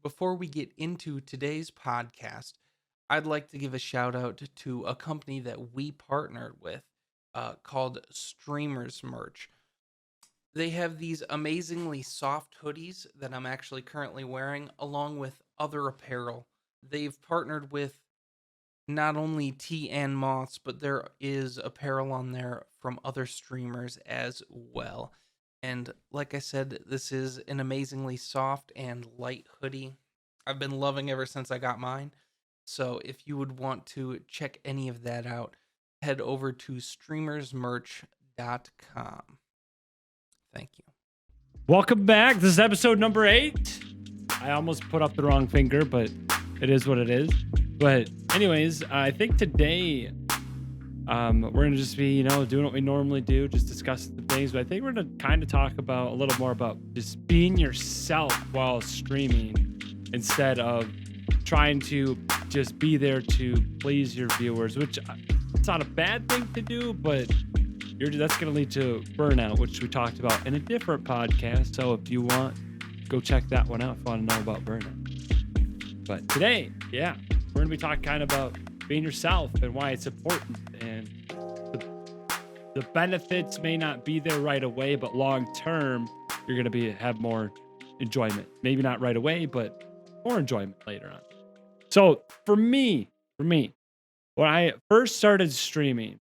before we get into today's podcast, I'd like to give a shout out to a company that we partnered with called Streamers Merch. They have these amazingly soft hoodies that I'm actually currently wearing, along with other apparel. They've partnered with not only T and Moths, but there is apparel on there from other streamers as well. And like I said, this is an amazingly soft and light hoodie. I've been loving ever since I got mine. So if you would want to check any of that out, head over to streamersmerch.com. Thank you. Welcome back. This is episode number 8. I almost put up the wrong finger, but it is what it is. But anyways, I think today we're gonna just be, doing what we normally do, just discuss the things. But I think we're gonna kind of talk about a little more about just being yourself while streaming instead of trying to just be there to please your viewers, which it's not a bad thing to do, but that's going to lead to burnout, which we talked about in a different podcast. So if you want, go check that one out if you want to know about burnout. But today, we're going to be talking kind of about being yourself and why it's important. And the benefits may not be there right away, but long term, you're going to have more enjoyment. Maybe not right away, but more enjoyment later on. So for me, when I first started streaming,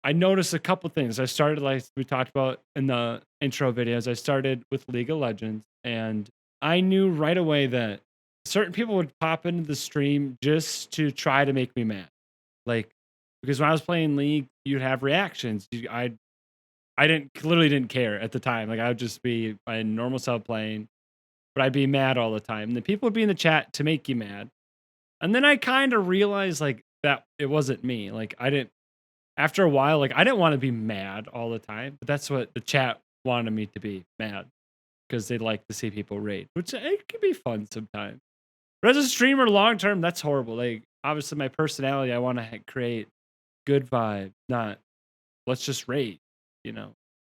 I noticed a couple things. I started, like we talked about in the intro videos, I started with League of Legends, and I knew right away that certain people would pop into the stream just to try to make me mad. Like, because when I was playing League, you'd have reactions. I literally didn't care at the time. Like, I would just be my normal self playing, but I'd be mad all the time. And the people would be in the chat to make you mad. And then I kind of realized, like, that it wasn't me. Like, after a while, like, I didn't want to be mad all the time, but that's what the chat wanted me to be, mad, because they like to see people rage, which it can be fun sometimes. But as a streamer, long term, that's horrible. Like, obviously, my personality, I want to create good vibe, not let's just rage,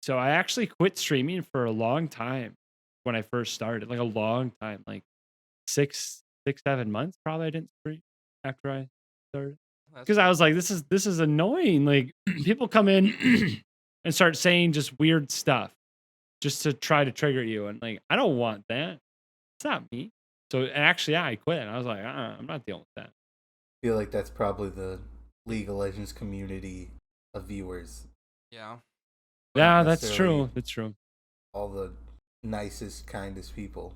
So I actually quit streaming for a long time when I first started, like a long time, like 7 months probably I didn't stream after I started. Because I was like, this is annoying. Like, people come in and start saying just weird stuff just to try to trigger you, and like, I don't want that. It's not me. So actually, I quit. And I was like, I'm not dealing with that. I feel like that's probably the League of Legends community of viewers. Yeah. Yeah, that's true. That's true. All the nicest, kindest people.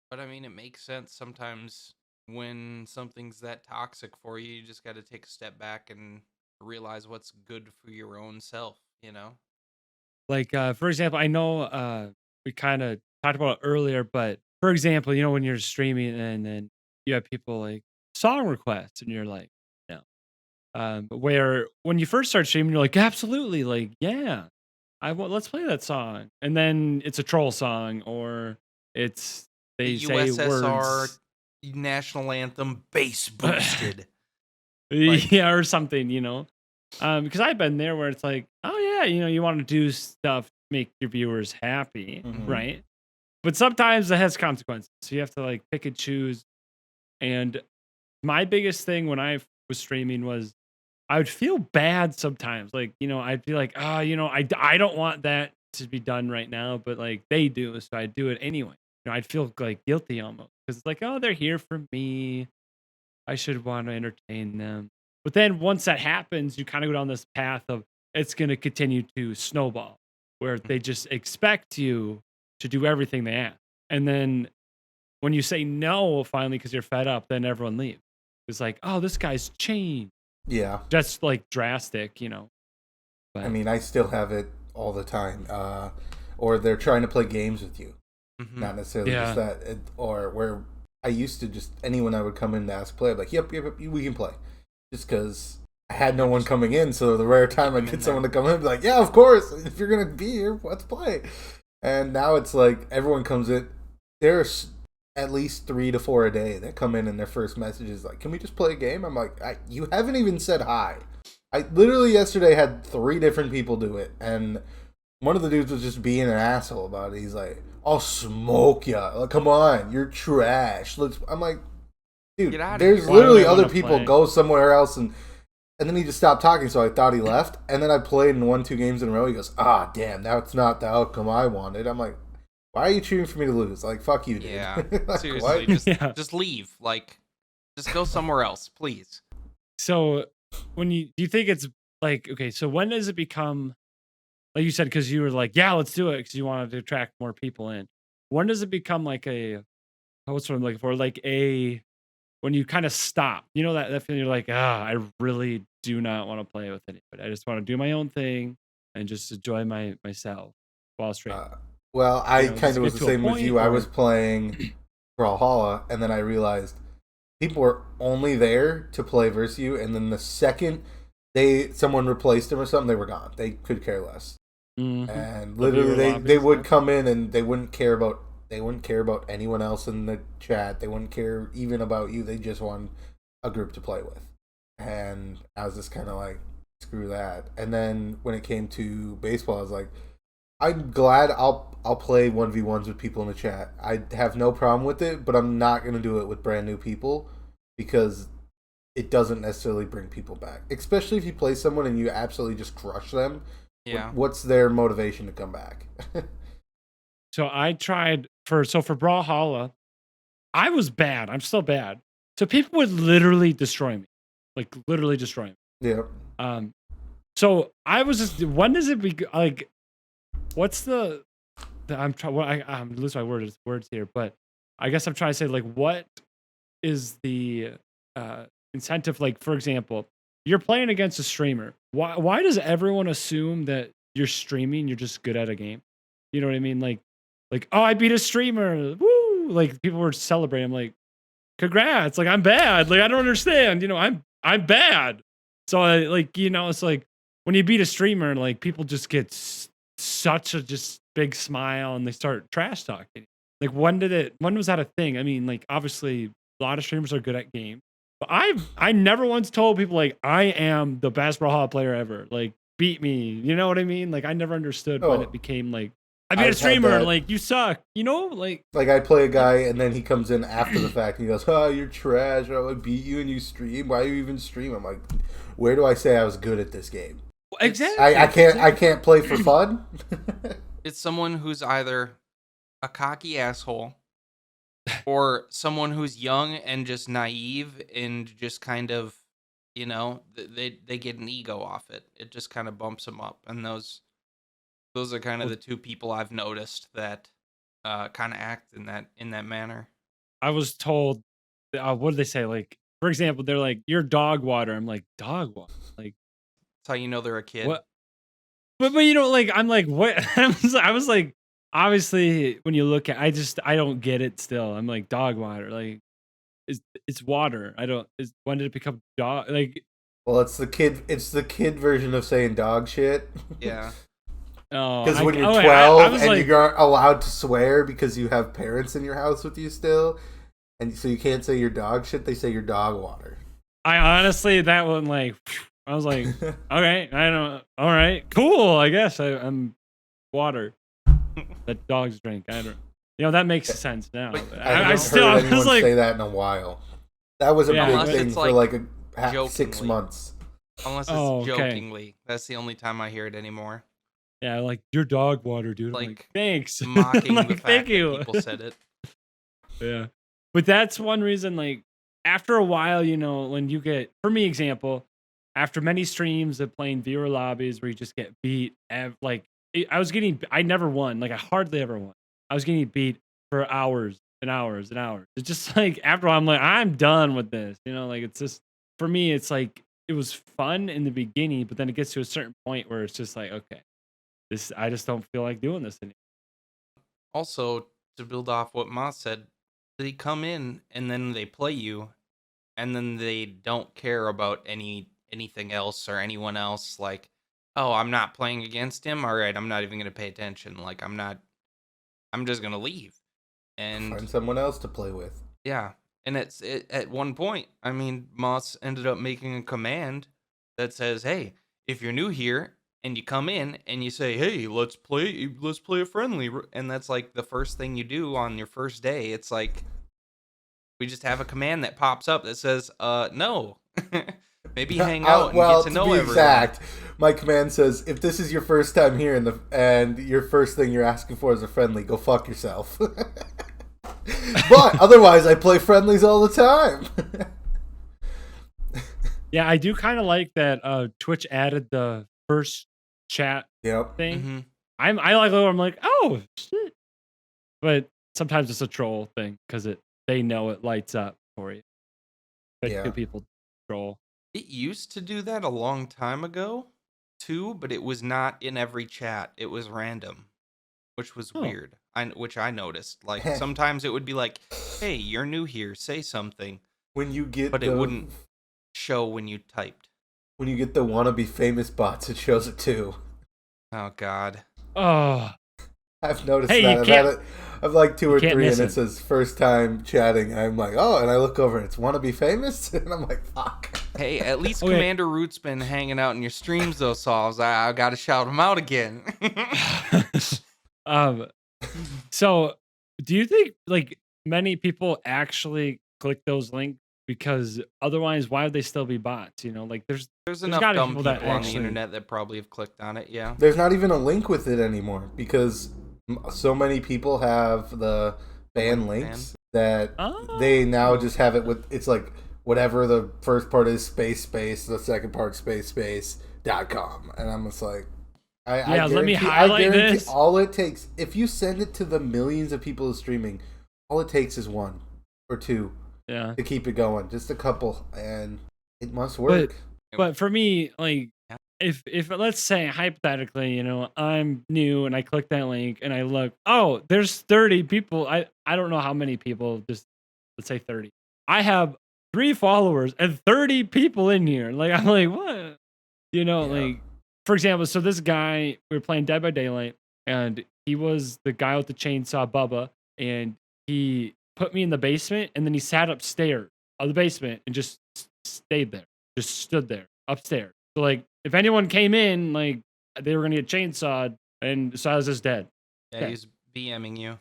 But I mean, it makes sense sometimes. When something's that toxic for you, you just got to take a step back and realize what's good for your own self, Like, for example, I know we kind of talked about it earlier, but for example, when you're streaming and then you have people like song requests and you're like, no. Where when you first start streaming, you're like, absolutely, like, yeah, let's play that song. And then it's a troll song, or it's they the say USSR words. national anthem bass boosted. Yeah, or something, because I've been there where it's like, oh yeah, you want to do stuff to make your viewers happy, right? But sometimes it has consequences, so you have to like pick and choose. And my biggest thing when I was streaming was I would feel bad sometimes, like, I'd be like, I don't want that to be done right now, but like they do, so I do it anyway. I'd feel like guilty almost, because it's like, oh, they're here for me, I should want to entertain them. But then once that happens, you kind of go down this path of it's going to continue to snowball, where they just expect you to do everything they ask. And then when you say no, finally, because you're fed up, then everyone leaves. It's like, oh, this guy's changed. Yeah. That's like drastic, But I mean, I still have it all the time. Or they're trying to play games with you. Mm-hmm. Not necessarily just that. Or where I used to just, anyone I would come in to ask play, I'd be like, yep, we can play. Just because I had no one coming in, so the rare time I get someone to come in, I'd be like, yeah, of course, if you're going to be here, let's play. And now it's like, everyone comes in, there's at least 3 to 4 a day that come in and their first message is like, can we just play a game? I'm like, you haven't even said hi. I literally yesterday had 3 different people do it, and one of the dudes was just being an asshole about it. He's like, I'll smoke ya. Like, come on, you're trash. I'm like, dude, Get outta there's here. Why would literally I other wanna people play? go somewhere else, and then he just stopped talking, so I thought he left. And then I played and won 2 games in a row. He goes, ah, damn, that's not the outcome I wanted. I'm like, why are you cheering for me to lose? Like, fuck you, dude. Yeah, Like, seriously, what? Yeah. just leave. Like, just go somewhere else, please. So do you think it's like, okay, so when does it become, like you said, because you were like, yeah, let's do it because you wanted to attract more people in. When does it become like what's what I'm looking for? Like when you kind of stop, that feeling you're like, I really do not want to play with anybody. I just want to do my own thing and just enjoy myself while streaming. Uh, well, I Does kind it of was get the to a same as point you. I was or playing Brawlhalla, and then I realized people were only there to play versus you, and then the second someone replaced them or something, they were gone. They could care less. Mhm. And The literally viewer they lobbies, would yeah. come in and they wouldn't care about anyone else in the chat. They wouldn't care even about you. They just wanted a group to play with. And I was just kind of like, screw that. And then when it came to baseball, I was like, I'm glad I'll play 1v1s with people in the chat. I have no problem with it, but I'm not going to do it with brand new people because it doesn't necessarily bring people back. Especially if you play someone and you absolutely just crush them. Yeah. What's their motivation to come back? So I tried for Brawlhalla, I was bad. I'm still bad. So people would literally destroy me. Like literally destroy me. Yeah. So I was just, when does it be like, what's I'm trying, well, I'm losing my words here, but I guess I'm trying to say, like, what is the incentive? Like, for example, you're playing against a streamer. Why does everyone assume that you're streaming, you're just good at a game? You know what I mean? Like, oh, I beat a streamer. Woo! Like people were celebrating. I'm like, congrats. Like I'm bad. Like I don't understand. I'm bad. So it's like when you beat a streamer, like people just get such a just big smile and they start trash talking. Like when was that a thing? I mean, like obviously a lot of streamers are good at games, but I never once told people like I am the best Brawlhalla player ever. Like beat me. You know what I mean? Like I never understood when it Oh, became like I beat a I've had streamer, that. like you suck. Like Like I play a guy and then he comes in after the fact and he goes, "Oh, you're trash. Oh, I beat you and you stream. Why you even stream?" I'm like, "Where do I say I was good at this game? exactly. I can't play for fun." It's someone who's either a cocky asshole or someone who's young and just naive and just kind of, they get an ego off it. It just kind of bumps them up, and those are kind of Well, the two people I've noticed that kind of act in that manner. I was told, what did they say? Like, for example, they're like, "You're dog water." I'm like, "Dog water?" Like, That's how you know they're a kid. what? But like, I'm like, what? I was like, obviously, when you look at, I don't get it. Still, I'm like, dog water. Like, it's water. I don't. When did it become dog? Like, Well, it's the kid. It's the kid version of saying dog shit. Yeah. oh, Because when you're I 12 was and like, you aren't allowed to swear because you have parents in your house with you still, and so you can't say your dog shit, they say your dog water. I honestly, that one, like, I was like, okay, I don't. All right, cool. I guess I'm water that dogs drink. I don't. That makes sense now. But But I you I haven't still, heard I anyone was like, say that in a while. That was a Yeah, big unless thing it's for like like 6 jokingly. months. Unless it's oh, okay. jokingly. That's the only time I hear it anymore. Yeah, like your dog water, dude. I'm like, Like thanks. mocking the Like, fact thank that you. people said it. Yeah. But that's one reason, like, after a while, when you get, for me, example, after many streams of playing viewer lobbies where you just get beat, I never won. Like, I hardly ever won. I was getting beat for hours and hours and hours. It's just like, after a while, I'm like, I'm done with this. Like, it's just, for me, it's like, it was fun in the beginning, but then it gets to a certain point where it's just like, okay, I just don't feel like doing this anymore. Also, to build off what Moth said, they come in and then they play you, and then they don't care about anything else or anyone else. Like, oh, I'm not playing against him. All right, I'm not even gonna pay attention. Like, I'm just gonna leave. And Find someone else to play with. yeah, and at one point, I mean, Moss ended up making a command that says, "Hey, if you're new here and you come in and you say, "Hey, let's play a friendly," and that's like the first thing you do on your first day. It's like we just have a command that pops up that says, "No." Maybe hang out and well, get to to know be everyone. exact, my command says, if this is your first time here and your first thing you're asking for is a friendly, go fuck yourself. But otherwise, I play friendlies all the time. Yeah, I do kind of like that Twitch added the first chat Yep. thing. Mm-hmm. I like it. I'm like, oh shit. But sometimes it's a troll thing because they know it lights up for you. But Yeah. two people troll. It used to do that a long time ago, too, but it was not in every chat. It was random, which was Oh. weird. Which I noticed. Like sometimes it would be like, "Hey, you're new here. Say something," When you get but it wouldn't show when you typed. When you get the wannabe famous bots, it shows it too. Oh God. Oh, I've noticed Hey, that. you I've can't- had it. I've like 2 or can't 3, miss and it it. says first time chatting. I'm like, oh, and I look over, and it's wannabe famous, and I'm like, fuck. Hey, at least Okay. Commander Root's been hanging out in your streams though, Sauls. I got to shout him out again. So do you think like many people actually click those links? Because otherwise, why would they still be bots? You know, like there's Enough gotta be dumb people people that on actually- the internet that probably have clicked on it. Yeah. There's not even a link with it anymore because so many people have the ban links that they now just have it with. It's like whatever the first part is space, the second part space.com, and I'm just like, I let me guarantee- highlight this. All it takes, if you send it to the millions of people who's streaming, all it takes is 1 or 2 Yeah. to keep it going, just a couple, and it must work. But for me, like if let's say hypothetically, you know, I'm new and I click that link and I look, oh, there's 30 people. I don't know how many people, just let's say 30. I have 3 followers and 30 people in here. Like I'm like, what? You know, Yeah. like for example, so this guy, we were playing Dead by Daylight and he was the guy with the chainsaw, Bubba, and he put me in the basement and then he sat upstairs of the basement and just stayed there, just stood there upstairs. So like if anyone came in, like they were gonna get chainsawed, and so I was just dead. Yeah, Okay. he's BMing you.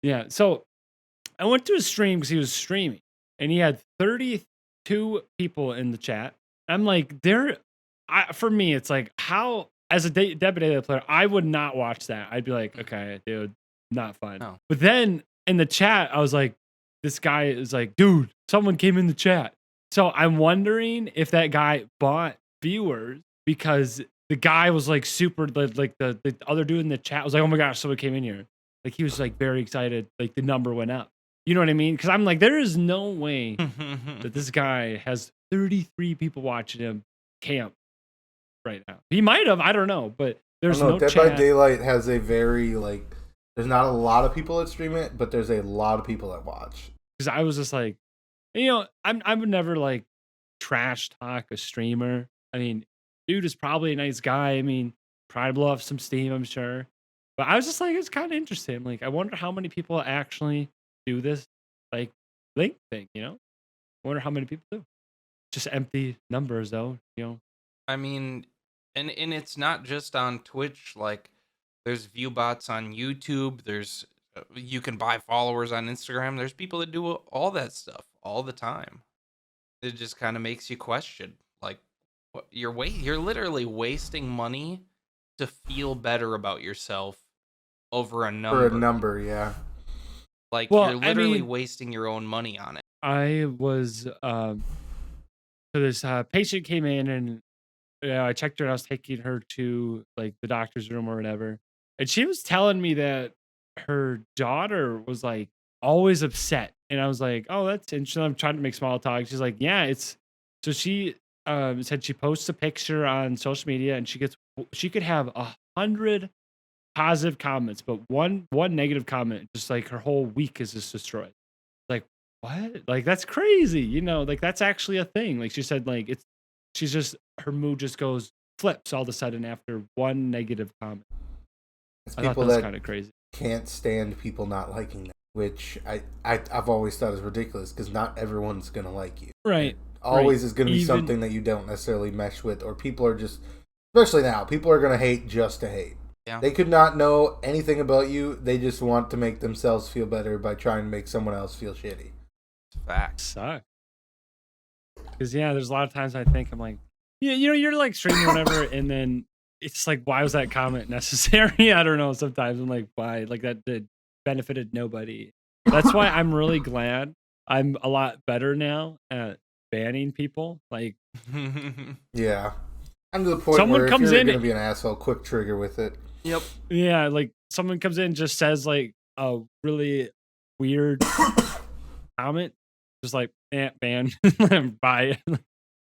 Yeah. So I went to his stream because he was streaming and he had 32 people in the chat. I'm like, for me, it's like, how, as a Dead by Daylight player, I would not watch that. I'd be like, okay, dude, not fun. No. But then in the chat, I was like, this guy is like, dude, someone came in the chat. So I'm wondering if that guy bought viewers because the guy was like super, like the other dude in the chat was like, oh my gosh, someone came in here. Like he was like very excited. Like the number went up. You know what I mean? Because I'm like, there is no way that this guy has 33 people watching him camp right now. He might have, I don't know, but there's no Dead chat. by Daylight has a very there's not a lot of people that stream it, but there's a lot of people that watch. Because I was just like, you know, I would never like trash talk a streamer. I mean, dude is probably a nice guy. I mean, probably blow off some steam, I'm sure. But I was just like, it's kind of interesting. Like, I wonder how many people actually do this, like, link thing, you know? I wonder how many people do. Just empty numbers, though, you know? I mean, and it's not just on Twitch. Like, there's view bots on YouTube. There's you can buy followers on Instagram. There's people that do all that stuff all the time. It just kind of makes you question, like, what you're literally wasting money to feel better about yourself over a number. For a number, yeah. Like, Well, you're I literally mean- wasting your own money on it. I was, so this patient came in and I checked her and I was taking her to like the doctor's room or whatever. And she was telling me that her daughter was like always upset. And I was like, oh, that's interesting. I'm trying to make small talk. She's like, yeah, so she said she posts a picture on social media and she could have 100 positive comments, but one negative comment, just like her whole week is just destroyed. Like, what? Like, that's crazy. You know, like that's actually a thing. Like she said, like her mood just flips all of a sudden after one negative comment. It's I thought people that was that kind of crazy. can't stand people not liking them, which I've always thought is ridiculous because not everyone's gonna like you. Right. Always is gonna be Even- something that you don't necessarily mesh with, or people are just especially now, people are gonna hate just to hate. Yeah. They could not know anything about you. They just want to make themselves feel better by trying to make someone else feel shitty. Facts. Suck. Because yeah, there's a lot of times I think I'm like, yeah, you know, you're like streaming or whatever, and then it's like, why was that comment necessary? I don't know. Sometimes I'm like, why? Like that did benefited nobody. That's why I'm really glad I'm a lot better now at banning people. Like Yeah. I'm to the point Someone where if comes you're in- going to be an asshole, quick trigger with it. Yep. yeah, like someone comes in and just says like a really weird comment, just like ban, bye.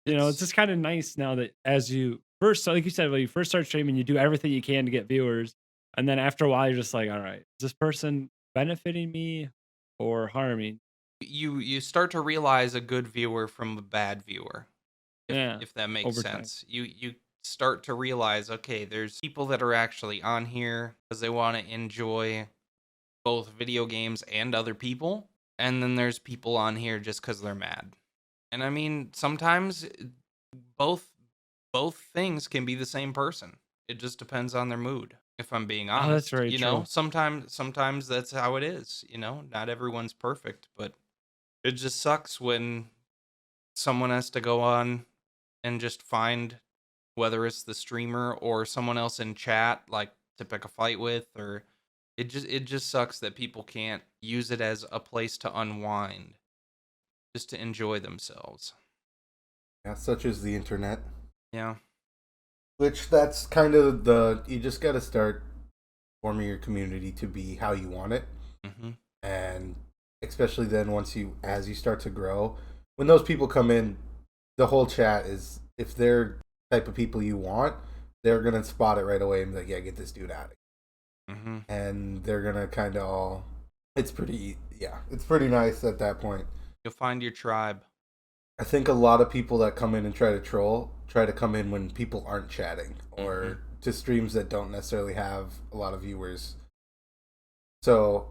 You know, it's just kind of nice now that as you first, like you said, when you first start streaming, you do everything you can to get viewers, and then after a while, you're just like, all right, is this person benefiting me or harming? You start to realize a good viewer from a bad viewer. Yeah, If that makes over time. sense. You start to realize, okay, there's people that are actually on here because they want to enjoy both video games and other people, and then there's people on here just because they're mad. And I mean, sometimes both things can be the same person. It just depends on their mood. If I'm being honest, that's very you know, true. sometimes that's how it is. You know, not everyone's perfect, but it just sucks when someone has to go on and just find, whether it's the streamer or someone else in chat, like to pick a fight with, or it just sucks that people can't use it as a place to unwind, just to enjoy themselves. Yeah, such as the internet. Yeah. Which that's kind of you just got to start forming your community to be how you want it. Mm-hmm. And especially then as you start to grow, when those people come in, the whole chat is, if they're type of people you want, they're going to spot it right away and be like, yeah, get this dude out of here. Mm-hmm. And they're going to kind of all, it's pretty nice at that point. You'll find your tribe. I think a lot of people that come in and try to troll try to come in when people aren't chatting, or to streams that don't necessarily have a lot of viewers. So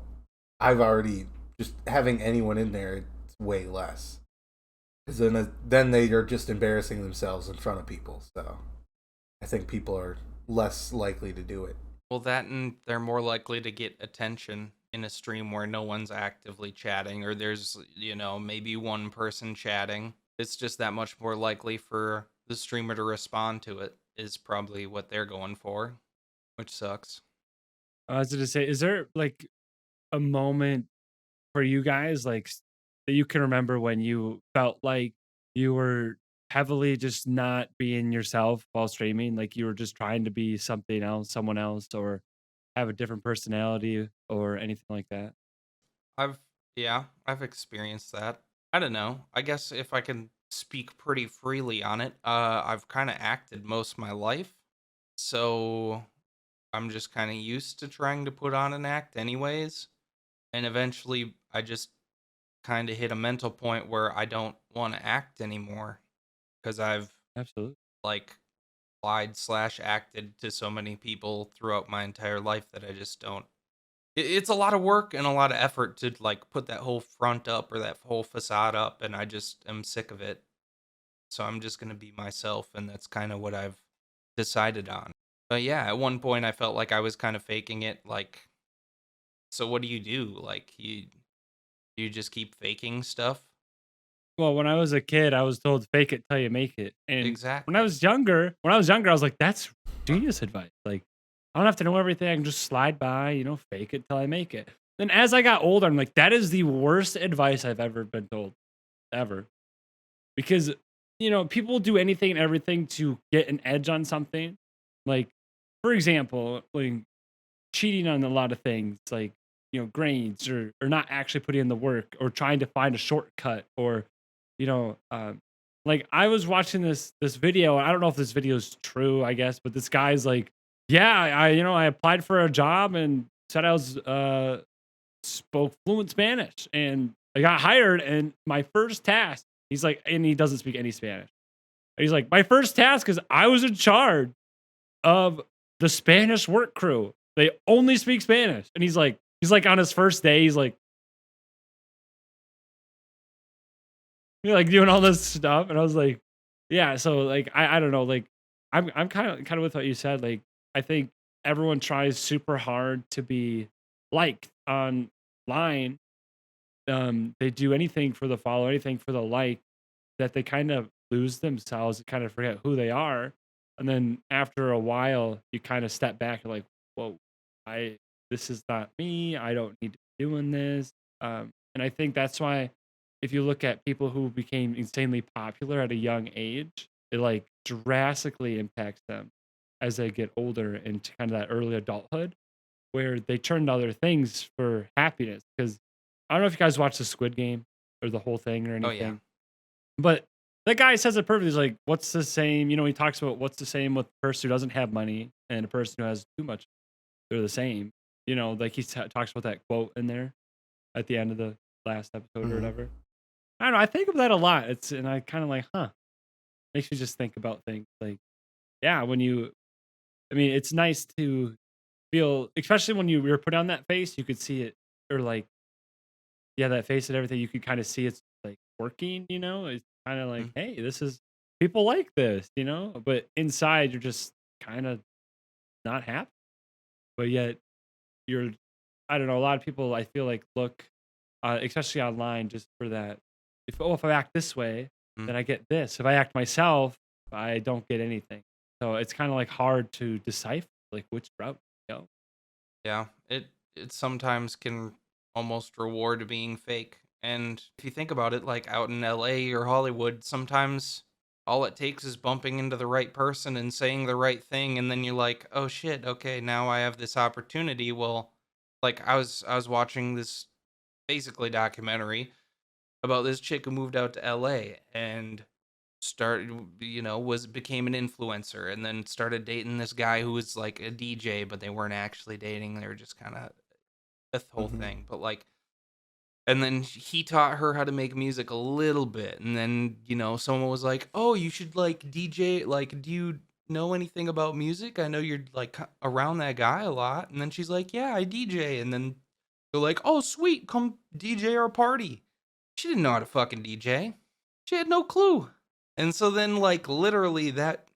I've already, just having anyone in there, it's way less. Because then they are just embarrassing themselves in front of people. So I think people are less likely to do it. Well, that, and they're more likely to get attention in a stream where no one's actively chatting, or there's, you know, maybe one person chatting. It's just that much more likely for the streamer to respond to it, is probably what they're going for, which sucks. I was going to say, is there like a moment for you guys like that you can remember when you felt like you were heavily just not being yourself while streaming, like you were just trying to be something else, someone else, or have a different personality or anything like that? I've experienced that. I don't know. I guess if I can speak pretty freely on it, I've kind of acted most of my life, so I'm just kind of used to trying to put on an act anyways. And eventually, I just kind of hit a mental point where I don't want to act anymore, because I've Absolutely. like lied/acted to so many people throughout my entire life that I just don't. It's a lot of work and a lot of effort to like put that whole front up or that whole facade up, and I just am sick of it. So I'm just gonna be myself, and that's kind of what I've decided on. But yeah, at one point I felt like I was kind of faking it. Like, so what do you do? Like, you just keep faking stuff? Well, when I was a kid, I was told fake it till you make it. And Exactly. when I was younger, I was like, that's genius advice. Like, I don't have to know everything. I can just slide by, you know, fake it till I make it. Then as I got older, I'm like, that is the worst advice I've ever been told, ever. Because, you know, people do anything and everything to get an edge on something. Like, for example, like cheating on a lot of things, like, you know, grades, or not actually putting in the work, or trying to find a shortcut, or you know, like I was watching this video. I don't know if this video is true, I guess, but this guy's like, yeah, I applied for a job and said I was spoke fluent Spanish, and I got hired. And my first task, he's like, and he doesn't speak any Spanish. He's like, my first task is I was in charge of the Spanish work crew. They only speak Spanish, and he's like on his first day, he's like doing all this stuff. And I was like, yeah, so like I don't know, like I'm kind of with what you said. Like, I think everyone tries super hard to be liked online. They do anything for the follow, anything for the like, that they kind of lose themselves and kind of forget who they are. And then after a while, you kind of step back and like, whoa, I this is not me. I don't need to be doing this. And I think that's why if you look at people who became insanely popular at a young age, it like drastically impacts them as they get older into kind of that early adulthood where they turn to other things for happiness. Because I don't know if you guys watch the Squid Game or the whole thing or Oh yeah. anything, but that guy says it perfectly. He's like, what's the same? You know, he talks about what's the same with a person who doesn't have money and a person who has too much. They're the same. You know, like he talks about that quote in there at the end of the last episode or Mhm. whatever. I don't know. I think of that a lot. And I kind of like, makes me just think about things like, yeah, I mean, it's nice to feel, especially when you're put on that face, you could see it, or like, yeah, that face and everything, you could kind of see it's like working, you know? It's kind of like, Mm. hey, this is, people like this, you know? But inside, you're just kind of not happy. But yet, you're, I don't know, a lot of people I feel like look, especially online, just for that. If I act this way, Mm. then I get this. If I act myself, I don't get anything. So it's kind of like hard to decipher like which route to go. Yeah, it sometimes can almost reward being fake. And if you think about it, like out in LA or Hollywood, sometimes all it takes is bumping into the right person and saying the right thing, and then you're like, "Oh shit, okay, now I have this opportunity." Well, like I was watching this basically documentary about this chick who moved out to LA and started, was became an influencer, and then started dating this guy who was like a DJ, but they weren't actually dating. They were just kind of the whole Mhm. thing. But like, and then he taught her how to make music a little bit, and then someone was like, "Oh, you should like DJ. Like, do you know anything about music? I know you're like around that guy a lot." And then she's like, "Yeah, I DJ." And then they're like, "Oh, sweet, come DJ our party." She didn't know how to fucking DJ. She had no clue. And so then like literally that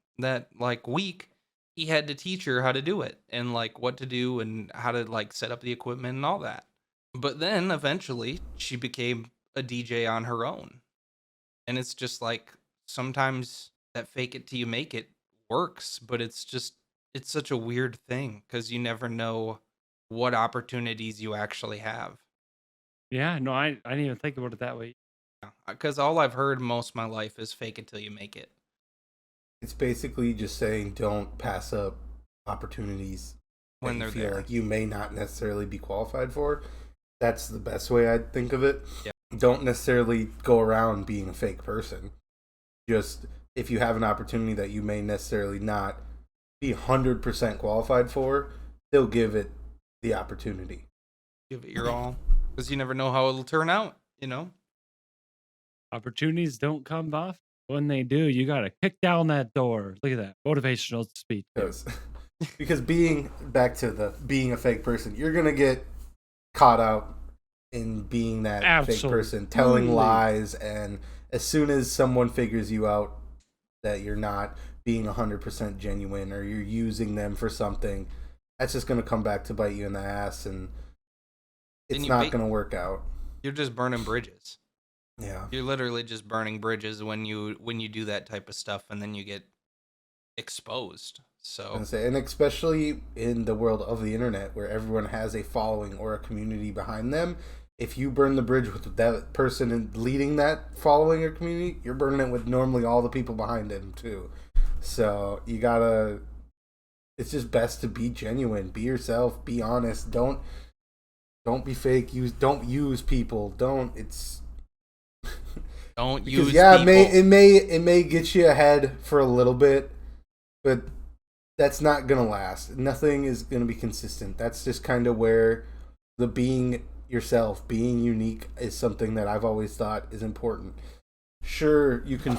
like week he had to teach her how to do it and like what to do and how to like set up the equipment and all that. But then eventually she became a DJ on her own. And it's just like sometimes that fake it till you make it works, but it's such a weird thing cuz you never know what opportunities you actually have. Yeah, no, I didn't even think about it that way. Because all I've heard most of my life is fake it till you make it It's basically just saying don't pass up opportunities that when you they're feel there. like you may not necessarily be qualified for. That's the best way I think of it. Yeah. Don't necessarily go around being a fake person. Just if you have an opportunity that you may necessarily not be 100% qualified for, they'll give it the opportunity. Give it your all. Because you never know how it'll turn out. Opportunities don't come off. When they do, you gotta kick down that door. Look at that motivational speech. Because because being back to the being a fake person, you're gonna get caught out in being that fake person, telling Absolutely. lies, and as soon as someone figures you out that you're not being 100% genuine or you're using them for something, that's just gonna come back to bite you in the ass, and Then it's not gonna work out. you're just burning bridges. Yeah. You're literally just burning bridges when you do that type of stuff and then you get exposed. So And especially in the world of the internet where everyone has a following or a community behind them, if you burn the bridge with that person leading that following or community, you're burning it with normally all the people behind him too. So you gotta. It's just best to be genuine, be yourself, be honest. Don't be fake. Don't use people. Don't. It's don't because use yeah, people. it may get you ahead for a little bit, but that's not gonna last. Nothing is gonna be consistent. That's just kind of where the being yourself, being unique, is something that I've always thought is important. Sure, you can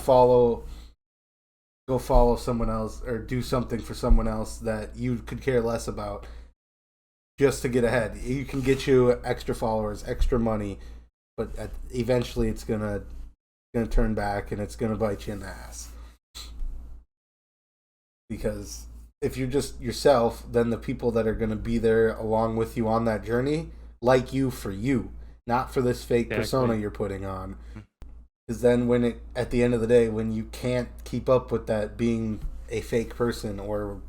go follow someone else or do something for someone else that you could care less about just to get ahead. You can get you extra followers, extra money, but eventually it's gonna turn back and it's gonna bite you in the ass. because if you're just yourself, then the people that are going to be there along with you on that journey like you for you, not for this fake persona Exactly. you're putting on. Mm. Because then, when at the end of the day, when you can't keep up with that being a fake person or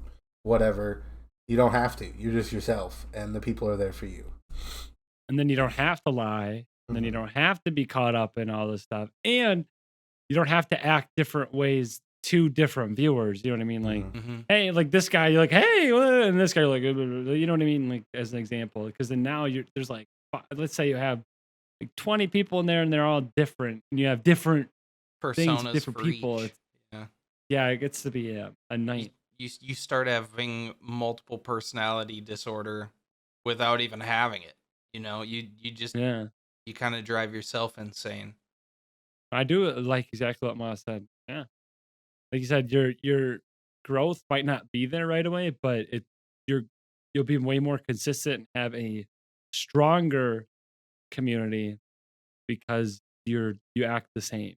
whatever, you don't have to. You're just yourself, and the people are there for you. And then you don't have to lie. And then you don't have to be caught up in all this stuff. And you don't have to act different ways to different viewers. You know what I mean? Like, Mm-hmm. hey, like this guy, you're like, hey, and this guy, you're like, you know what I mean? Like, as an example, because then now there's like, let's say you have like 20 people in there and they're all different and you have different things, Personas different for people. each. It's, Yeah. yeah, it gets to be a You, night. you start having multiple personality disorder without even having it. You just Yeah. you kind of drive yourself insane. I do like exactly what Ma said. Yeah. Like you said, your growth might not be there right away, but you're you'll be way more consistent and have a stronger community because you act the same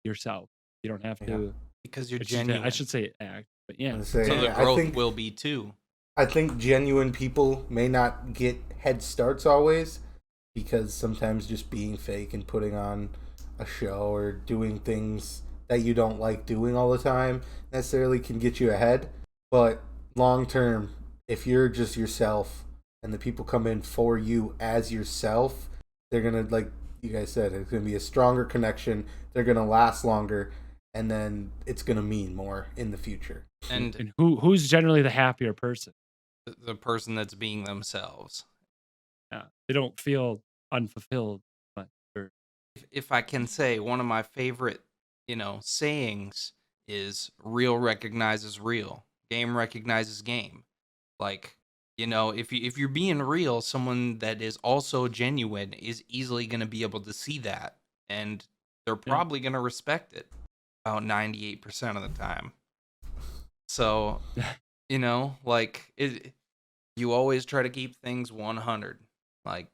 yourself. You don't have Yeah. to. Because you're I genuine. should say act, but yeah. I So say, the I growth think will be too. I think genuine people may not get head starts always, because sometimes just being fake and putting on a show or doing things that you don't like doing all the time necessarily can get you ahead. But long term, if you're just yourself and the people come in for you as yourself, they're gonna, like you guys said, it's gonna be a stronger connection. They're gonna last longer, and then it's gonna mean more in the future. And And who's generally the happier person? the person that's being themselves. Yeah. They don't feel unfulfilled. But If I can say, one of my favorite, sayings is real recognizes real. Game recognizes game. Like, if you're being real, someone that is also genuine is easily going to be able to see that, and they're yeah. probably going to respect it about 98% of the time. So, like you always try to keep things 100. Like,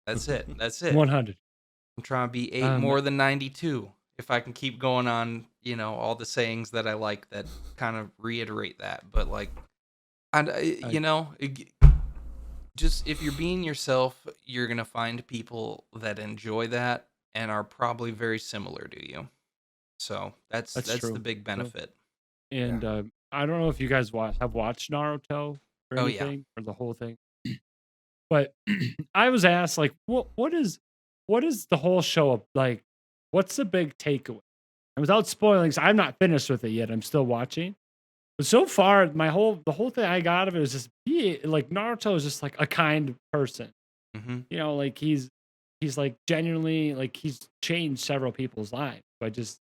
that's it. That's it. 100. I'm trying to be 8 Um, more than 92. If I can keep going on, all the sayings that I like that kind of reiterate that. But like, and I, just if you're being yourself, you're gonna find people that enjoy that and are probably very similar to you. So that's that's that's the true. big True. benefit. And I don't know if you guys have watched Naruto or Oh yeah. anything or the whole thing, but I was asked like, what is the whole show like? What's the big takeaway? And without spoiling, 'cause I'm not finished with it yet. I'm still watching. But so far, the whole thing I got of it was just like Naruto is just like a kind person. Mm-hmm. Like he's like genuinely like he's changed several people's lives by just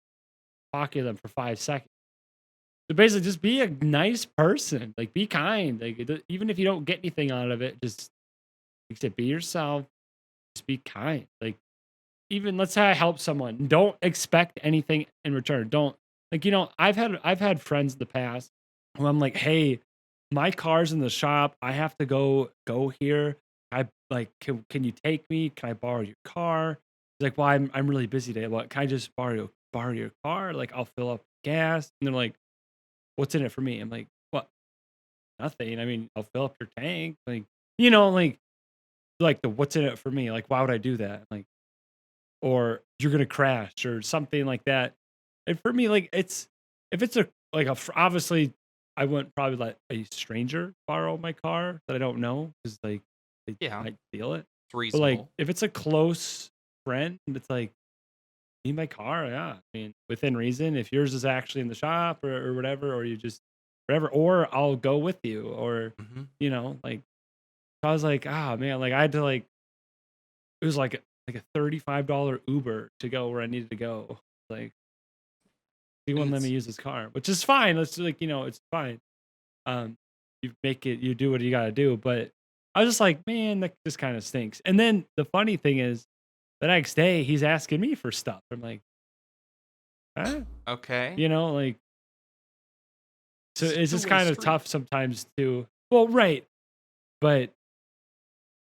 talking to them for 5 seconds. So basically, just be a nice person. Like, be kind. Like, even if you don't get anything out of it, just like I said, be yourself. Just be kind. Like, even let's say I help someone. Don't expect anything in return. Don't like I've had friends in the past who I'm like, hey, my car's in the shop. I have to go here. I like, can you take me? Can I borrow your car? He's like, well, I'm really busy today. What can I just borrow your car? Like, I'll fill up gas. And they're like, what's in it for me? I'm like, what? Nothing. I mean, I'll fill up your tank. Like the what's in it for me? Like, why would I do that? Like, or you're gonna crash or something like that. And for me, like it's if it's obviously I wouldn't probably let a stranger borrow my car that I don't know because like they Yeah, might steal it. it's But like reasonable. if it's a close friend, it's like need my car, yeah. I mean, within reason. If yours is actually in the shop or whatever, or you just whatever, or I'll go with you, or Mm-hmm. like I was like, ah man, like I had to like it was like a $35 Uber to go where I needed to go. Like he And wouldn't let me it's use his car, which is fine. It's like, it's fine. Um, you do what you gotta do. But I was just like, man, that just kind of stinks. And then the funny thing is, the next day he's asking me for stuff. I'm like, huh? okay. Like so It's a it's just two-way kind of street. tough sometimes to well, right. But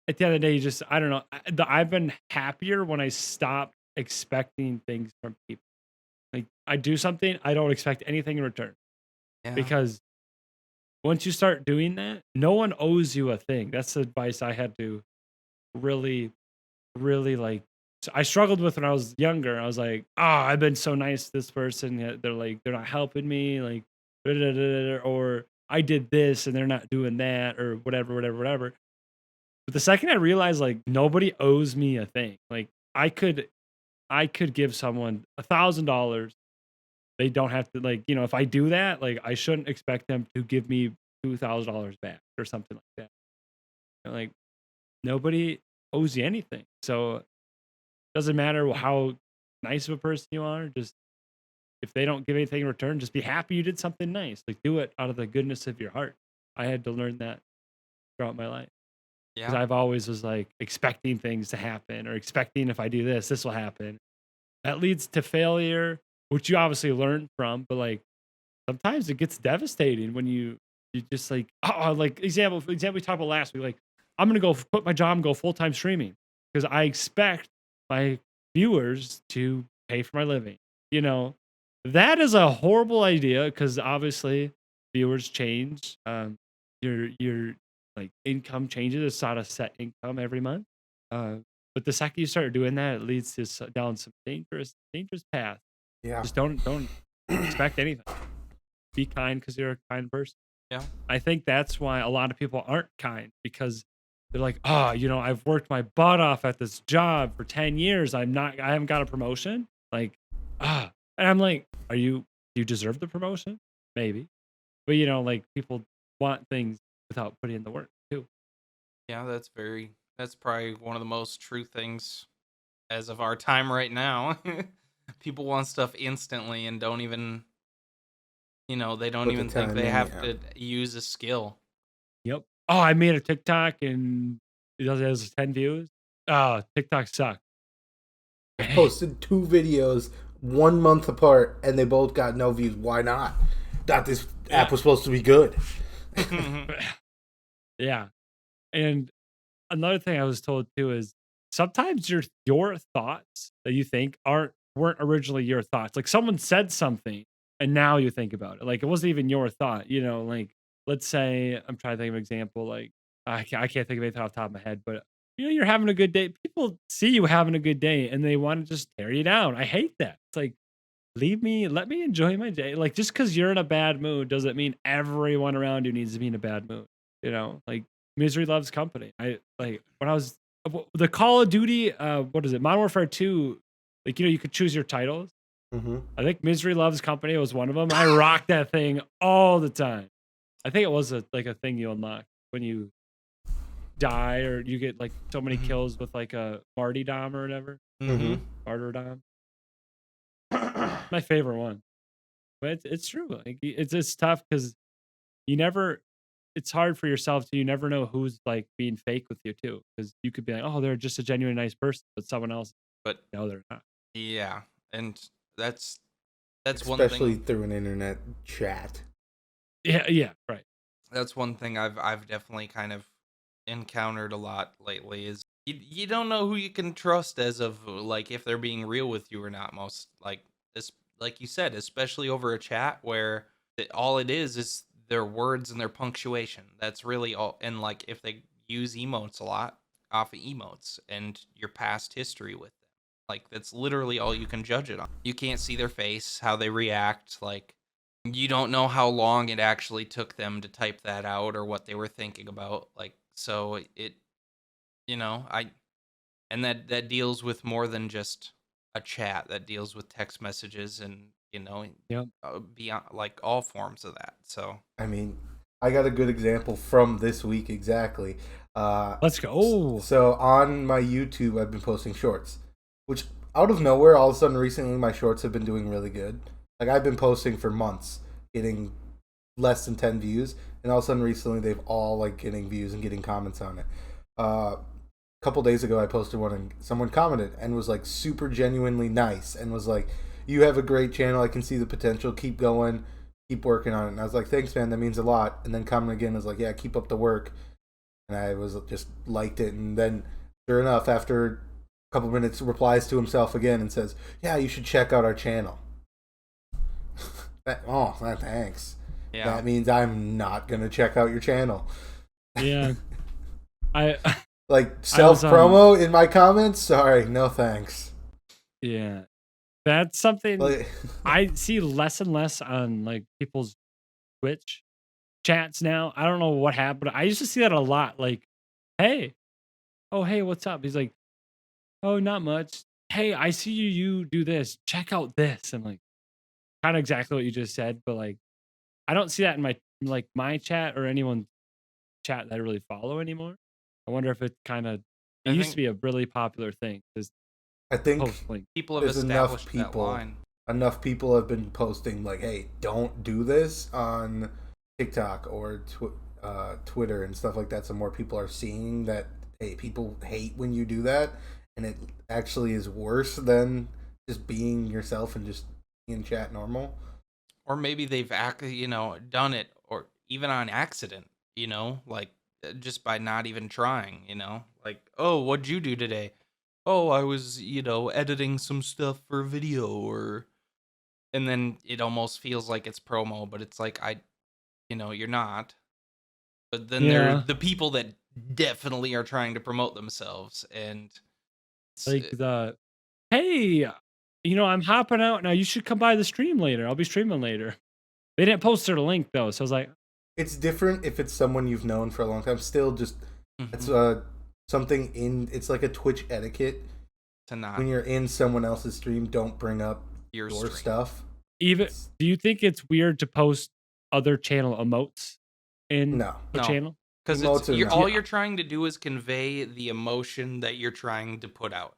at the end of the day, you just I don't know. I've been happier when I stopped expecting things from people. Like I do something, I don't expect anything in return Yeah. because once you start doing that, no one owes you a thing. That's the advice I had to really, really like. I struggled with when I was younger. I was like, oh, I've been so nice to this person, yet they're not helping me, like, or I did this and they're not doing that, or whatever, whatever, whatever. But the second I realized like nobody owes me a thing, like I could give someone $1,000. They don't have to, like, if I do that, like I shouldn't expect them to give me $2,000 back or something like that. Like nobody owes you anything. So it doesn't matter how nice of a person you are, just if they don't give anything in return, just be happy you did something nice. Like do it out of the goodness of your heart. I had to learn that throughout my life. Because Yeah. I've always was like expecting things to happen or expecting if I do this, this will happen. That leads to failure, which you obviously learn from, but like sometimes it gets devastating when you just like, like example we talked about last week, like I'm gonna go quit my job and go full-time streaming because I expect my viewers to pay for my living. You know, that is a horrible idea because obviously viewers change. Your like income changes. It's not a set income every month. Uh, but the second you start doing that, it leads to down some dangerous path. Yeah. Just don't expect anything. Be kind because you're a kind person. Yeah. I think that's why a lot of people aren't kind because they're like, oh, I've worked my butt off at this job for 10 years. I haven't got a promotion. Like, and I'm like, do you deserve the promotion? Maybe. But like people want things without putting in the work too. Yeah, that's probably one of the most true things as of our time right now. People want stuff instantly and don't even, they don't Put the even think time they in, have yeah. to use a skill. Yep. Oh, I made a TikTok and it has 10 views. Oh, TikTok sucks. I posted 2 videos 1 month apart, and they both got no views. Why not? Thought this app was supposed to be good. Yeah. And another thing I was told too is sometimes your thoughts that you think weren't originally your thoughts. Like someone said something and now you think about it. Like it wasn't even your thought, like let's say I'm trying to think of an example, like I can't think of anything off the top of my head, but you're having a good day. People see you having a good day and they want to just tear you down. I hate that. It's like let me enjoy my day. Like just because you're in a bad mood doesn't mean everyone around you needs to be in a bad mood. Like misery loves company. I like when I was the Call of Duty, what is it? Modern Warfare 2, like you could choose your titles. Mm-hmm. I think Misery Loves Company was one of them. I rocked that thing all the time. I think it was a thing you unlock when you die or you get like so many kills with like a martyrdom or whatever. Mm-hmm. Martyrdom. My favorite one. But it's true. Like it's tough because it's hard for yourself to, you never know who's like being fake with you too. Because you could be like, oh, they're just a genuine nice person, but someone else, But no, they're not. yeah, and that's one Especially thing. through an internet chat. Yeah, right. That's one thing I've definitely kind of encountered a lot lately is you don't know who you can trust as of like if they're being real with you or not. Most like this, like you said, especially over a chat where all it is their words and their punctuation. That's really all. And like if they use emotes a lot off of emotes and your past history with them, like that's literally all you can judge it on. You can't see their face, how they react, like you don't know how long it actually took them to type that out or what they were thinking about. Like, so it, and that deals with more than just a chat. That deals with text messages and, Yep. beyond like all forms of that. So, I mean, I got a good example from this week exactly. Let's go. So on my YouTube, I've been posting shorts, which out of nowhere, all of a sudden recently, my shorts have been doing really good. Like I've been posting for months, getting less than 10 views, and all of a sudden recently they've all like getting views and getting comments on it. A couple days ago I posted one and someone commented and was like super genuinely nice and was like, you have a great channel, I can see the potential, keep going, keep working on it. And I was like, thanks man, that means a lot. And then comment again was like, yeah, keep up the work. And I was just liked it, and then sure enough after a couple minutes replies to himself again and says, yeah, you should check out our channel. Thanks. Yeah. that means I'm not gonna check out your channel. Yeah. I Like self promo in my comments. Sorry, no thanks. Yeah. That's something Like, I see less and less on like people's Twitch chats now. I don't know what happened. I used to see that a lot. Like, hey, oh hey, what's up? He's like, oh, not much. Hey, I see you do this. Check out this. I'm like, kind of exactly what you just said, but like I don't see that in my chat or anyone's chat that I really follow anymore. I wonder if it kind of it I used to think be a really popular thing. Just I think post link. people have there's enough established that people. line. Enough people have been posting like, "Hey, don't do this" on TikTok or Twitter and stuff like that. So more people are seeing that. Hey, people hate when you do that, and it actually is worse than just being yourself and just in chat normal. Or maybe they've actually, done it, or even on accident, like just by not even trying, like, oh, what'd you do today? Oh, I was, editing some stuff for a video, and then it almost feels like it's promo, but it's like, you're not. But then there are Yeah. the people that definitely are trying to promote themselves, and Like hey, I'm hopping out now. You should come by the stream later. I'll be streaming later. They didn't post their link though, so I was like, It's different if it's someone you've known for a long time. Still, just it's something in. It's like a Twitch etiquette. to not When you're in someone else's stream, don't bring up your your stream. stuff. even do you think it's weird to post other channel emotes in No. a No. channel? Because Emotes are not. all you're trying to do is convey the emotion that you're trying to put out.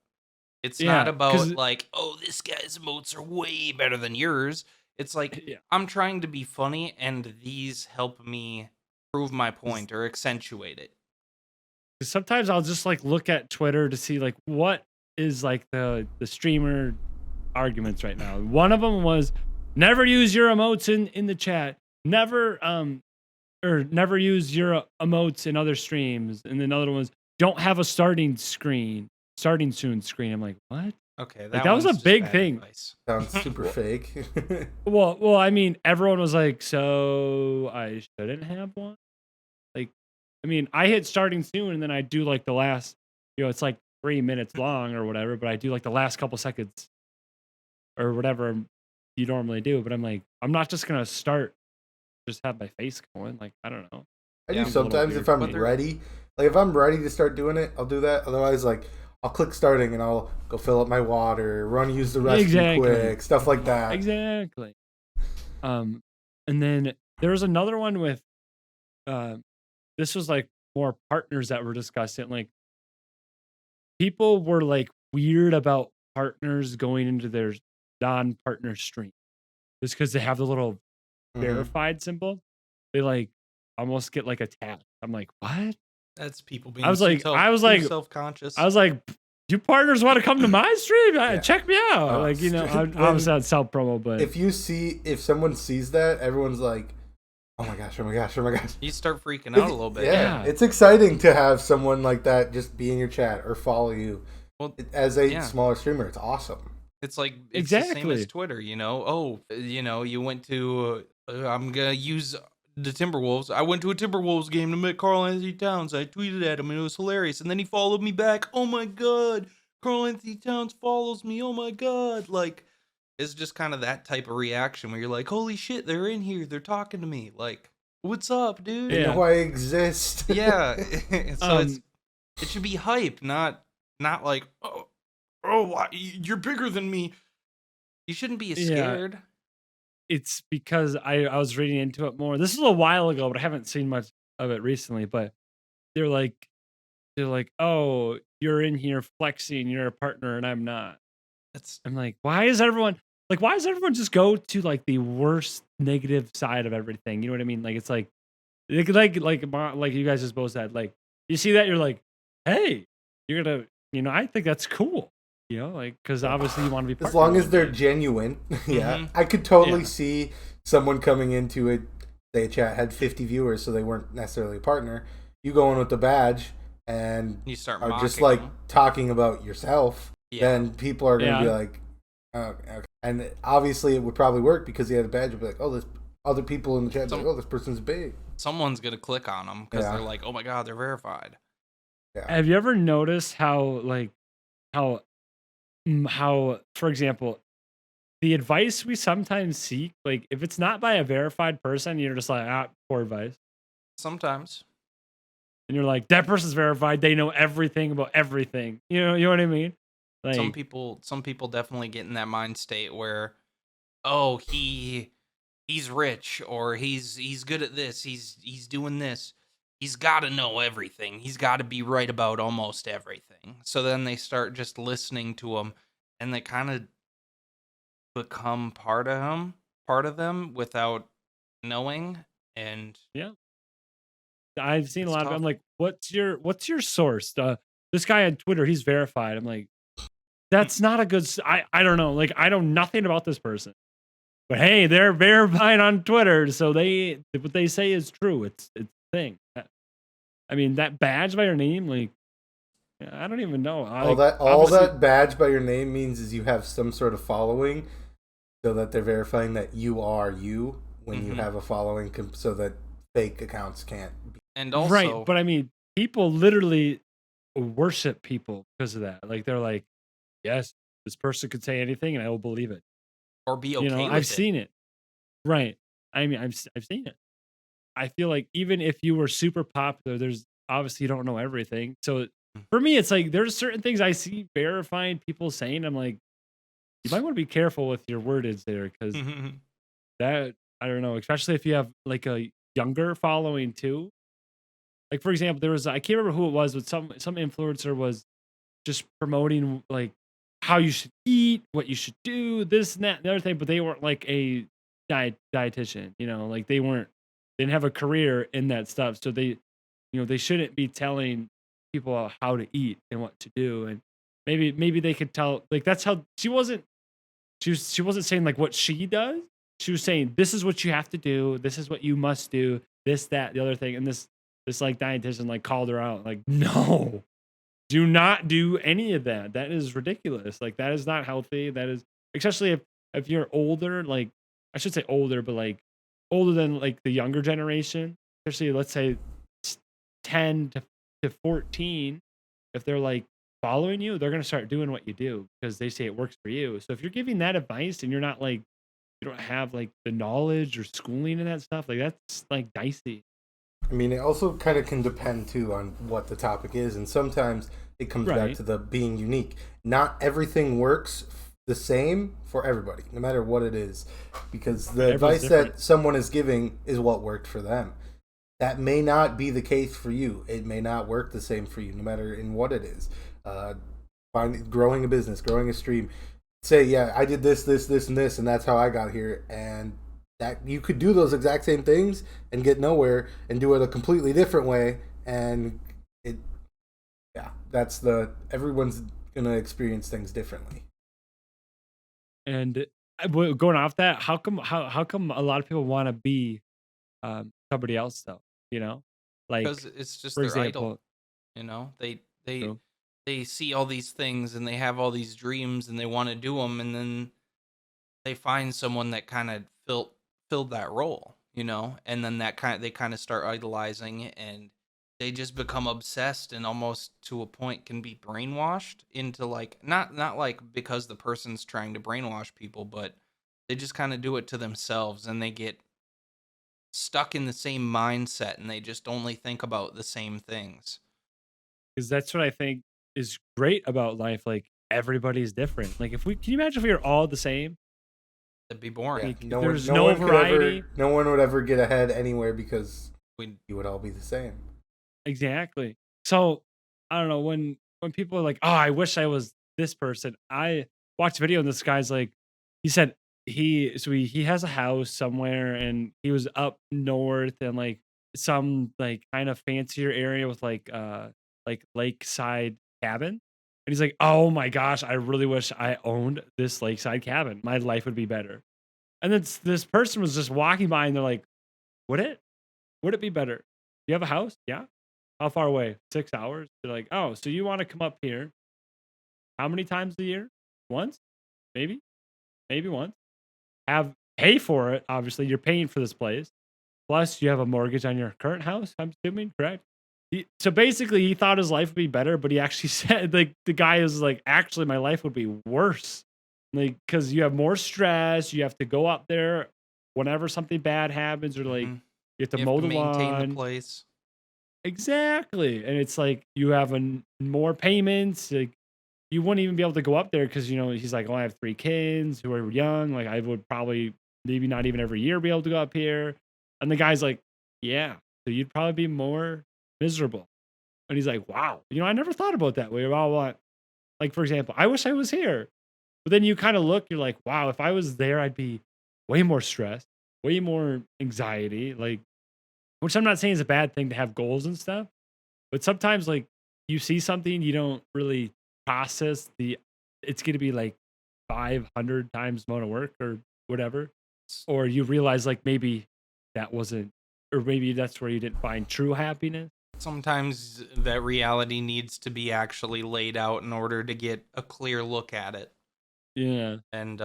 It's Yeah, not about 'cause- like, oh, this guy's emotes are way better than yours. It's like, Yeah. I'm trying to be funny, and these help me prove my point or accentuate it. Sometimes I'll just like look at Twitter to see like what is like the streamer arguments right now. One of them was never use your emotes in the chat. Never or never use your emotes in other streams. And then another one was don't have a starting soon screen. I'm like, what? Okay, Like, that was a one's just big bad thing. advice. Sounds super fake. Well, I mean, everyone was like, so I shouldn't have one. Like, I mean, I hit starting soon, and then I do like the last, it's like 3 minutes long or whatever, but I do like the last couple seconds or whatever you normally do. But I'm like, I'm not just gonna start, just have my face going. Like, I don't know. I Yeah, do it's a little sometimes weird if I'm for me. ready. Like if I'm ready to start doing it, I'll do that. Otherwise, like I'll click starting and I'll go fill up my water, use the restroom Exactly. quick, stuff like that. Exactly. And then there was another one with, this was like more partners that were discussing. Like, people were like weird about partners going into their non-partner stream just because they have the little Mhm. verified symbol. They like almost get like attacked. I'm like, what? That's people being I was like, self-conscious. I was like, do partners want to come to my stream? Yeah. Check me out. Oh, Like, when- obviously that's self promo, but If someone sees that, everyone's like, oh my gosh, oh my gosh, oh my gosh. You start freaking out a little bit. Yeah, Yeah. it's exciting to have someone like that just be in your chat or follow you. Well, As a yeah. smaller streamer, it's awesome. It's like it's the same Exactly. as Twitter, Oh, you went to I'm gonna use the Timberwolves. I went to a Timberwolves game to meet Carl Anthony Towns. I tweeted at him and it was hilarious. And then he followed me back. Oh my god, Carl Anthony Towns follows me. Oh my god, like it's just kind of that type of reaction where you're like, holy shit, they're in here. They're talking to me. Like, what's up, dude? They Yeah. know I exist. Yeah. So it should be hype, not like why, you're bigger than me. You shouldn't be scared. it's because I was reading into it more. This is a while ago, but I haven't seen much of it recently. But they're like, oh, you're in here flexing, you're a partner, and I'm not. I'm like, why is everyone just go to like the worst negative side of everything? You know what I mean? Like, it's like you guys just both said, like, you see that, you're like, hey, you're gonna, I think that's cool. Like, because obviously you want to be As long as they're genuine. Yeah. Mhm. I could totally Yeah. see someone coming into it. They chat had 50 viewers, so they weren't necessarily a partner. You go in with the badge and You start are just mocking like them. talking about yourself. Yeah. Then people are going to be Yeah. like, oh, okay. And obviously it would probably work because he had a badge. You'd be like, oh, this other people in the chat like, Some oh, this person's big. someone's gonna click on them because they're Yeah, like, oh my god, they're verified. yeah. Have you ever noticed how like how how for example the advice we sometimes seek, like if it's not by a verified person, you're just like, ah, poor advice. Sometimes And you're like, that person's verified. They know everything about everything. You know what I mean? Like, some people definitely get in that mind state where, oh, he's rich, or he's good at this, he's doing this. He's got to know everything. He's got to be right about almost everything. So then they start just listening to him, and they kind of become part of them without knowing, and yeah, I've seen a it's lot of. tough. I'm like, what's your source? This guy on Twitter, he's verified. I'm like, that's not a good. I don't know. Like, I know nothing about this person, but hey, they're verified on Twitter, so what they say is true. It's a thing. I mean, that badge by your name, like, I don't even know. I All like that obviously badge by your name means is you have some sort of following, so that they're verifying that you are you when you Hmm. have a following, so that fake accounts can't be. And right, also, but I mean, people literally worship people because of that. Like they're like, yes, this person could say anything and I will believe it. or be okay I've with it. seen it. Right. I mean, I've seen it. I feel like even if you were super popular, there's obviously you don't know everything. So for me, it's like there's certain things I see verifying people saying. I'm like, you might want to be careful with your wordage there because that I don't know, especially if you have like a younger following too. Like for example, there was I can't remember who it was, but some influencer was just promoting like how you should eat, what you should do, this and that, and the other thing, but they weren't like a dietitian, like they didn't have a career in that stuff. So they shouldn't be telling people how to eat and what to do. And maybe they could tell like that's how she wasn't saying like what she does. She was saying this is what you have to do, this is what you must do, this, that, the other thing. And this like dietitian like called her out, like, no, do not do any of that. That is ridiculous. Like that is not healthy. That is especially if you're older, like I should say older, but like older than like the younger generation, especially let's say 10 to 14, if they're like following you, they're gonna start doing what you do because they say it works for you. So if you're giving that advice and you're not like you don't have like the knowledge or schooling and that stuff, like that's like dicey. I mean, it also kind of can depend too on what the topic is, and sometimes it comes back Right. to the being unique. Not everything works the same for everybody, no matter what it is, because the Everyone's advice different. that someone is giving is what worked for them. That may not be the case for you. It may not work the same for you, no matter in what it is. Uh, growing a business, growing a stream. Say, yeah, I did this, and this, and that's how I got here. And that you could do those exact same things and get nowhere, and do it a completely different way. And it, yeah, that's everyone's gonna experience things differently. And going off that, how come a lot of people want to be somebody else though? Like Because it's just for their idol. example, They so they see all these things, and they have all these dreams, and they want to do them, and then they find someone that kind of filled that role, and then they kind of start idolizing, and they just become obsessed, and almost to a point can be brainwashed into like not like because the person's trying to brainwash people, but they just kind of do it to themselves, and they get stuck in the same mindset, and they just only think about the same things. because that's what I think is great about life. Like everybody's different. Like if we can you imagine if we were all the same? That'd be Yeah, boring. Like there's no variety. no one would ever get ahead anywhere because We you would all be the same. Exactly. So I don't know when people are like, "Oh, I wish I was this person." I watched a video and this guy's like, he said he has a house somewhere and he was up north and like some like kind of fancier area with like lakeside cabin. And he's like, "Oh my gosh, I really wish I owned this lakeside cabin. My life would be better." And then this person was just walking by and they're like, "Would it? Would it be better? You have a house? Yeah. How far away? 6 hours?" They're like, "Oh, so you wanna come up here how many times a year? Once? Maybe? Maybe once. Have pay for it. Obviously, you're paying for this place. Plus, you have a mortgage on your current house. I'm assuming, correct? So basically, he thought his life would be better, but he actually said, like, the guy is like, actually, my life would be worse, like, because you have more stress. You have to go up there whenever something bad happens, or like Hmm. you have to You have mow to the maintain the lawn. place. Exactly, and it's like you have more payments. Like you wouldn't even be able to go up there because he's like, oh, I have 3 kids who are young. Like I would probably maybe not even every year be able to go up here. And the guy's like, yeah, so you'd probably be more miserable. And he's like, wow, I never thought about that way about what, like for example, I wish I was here. But then you kind of look, you're like, wow, if I was there, I'd be way more stressed, way more anxiety. Like, which I'm not saying is a bad thing to have goals and stuff, but sometimes like you see something you don't really process it's going to be like 500 times the amount of work or whatever, or you realize like maybe that wasn't, or maybe that's where you didn't find true happiness. Sometimes that reality needs to be actually laid out in order to get a clear look at it. Yeah, And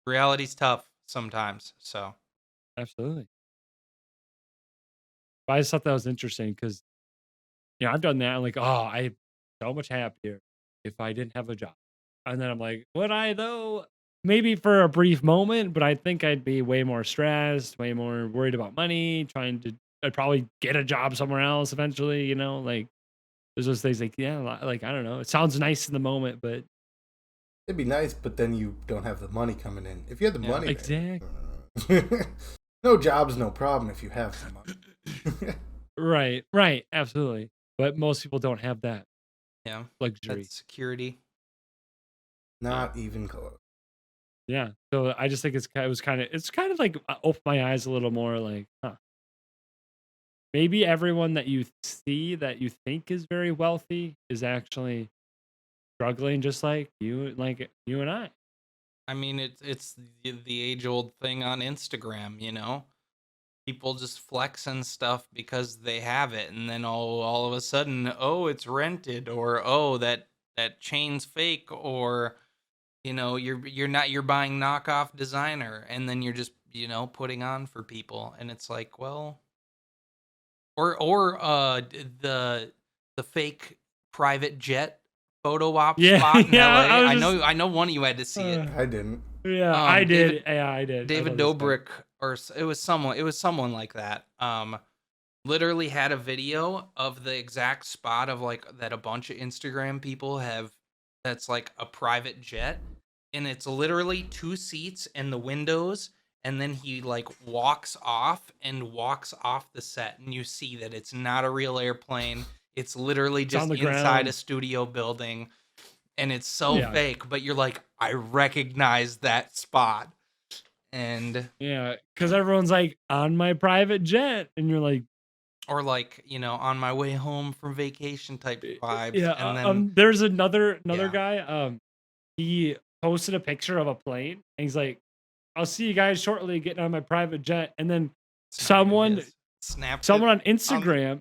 reality's tough sometimes. So absolutely. But I just thought that was interesting because I've done that. I'm like, oh, I'm so much happier if I didn't have a job. And then I'm like, would I though? Maybe for a brief moment, but I think I'd be way more stressed, way more worried about money, I'd probably get a job somewhere else eventually, like there's those things like, yeah, like, I don't know. It sounds nice in the moment, but It'd be nice, but then you don't have the money coming in. If you had the yeah. money, exactly. no job's no problem if you have the money. Right. Absolutely. But most people don't have that Yeah. luxury. That's security. Not even close. Yeah. So I just think it's kind of like opened my eyes a little more like, huh. Maybe everyone that you see that you think is very wealthy is actually struggling just like you and I. I mean, it's the age old thing on Instagram. People just flex and stuff because they have it, and then all of a sudden, oh, it's rented, or oh, that chain's fake, or you're buying knockoff designer, and then you're just putting on for people, and it's like, well, or the fake private jet photo op Yeah, spot in yeah. LA. I was I just know I know one of you had to see it. I didn't. yeah, I David did. Yeah, I did. I David thought it was Dobrik, or it was someone like that. Literally had a video of the exact spot of like that a bunch of Instagram people have. That's like a private jet, and it's literally 2 seats and the windows, and then he like walks off the set, and you see that it's not a real airplane. It's literally it's on just the inside a ground. studio building, and it's so Yeah, fake, but you're like, I recognize that spot. And yeah. Because everyone's like on my private jet, and you're like, or like, on my way home from vacation type vibes. yeah. And then There's another yeah. guy. He posted a picture of a plane, and he's like, "I'll see you guys shortly, getting on my private jet." And then It's not even someone his. Snapped it someone on on the Instagram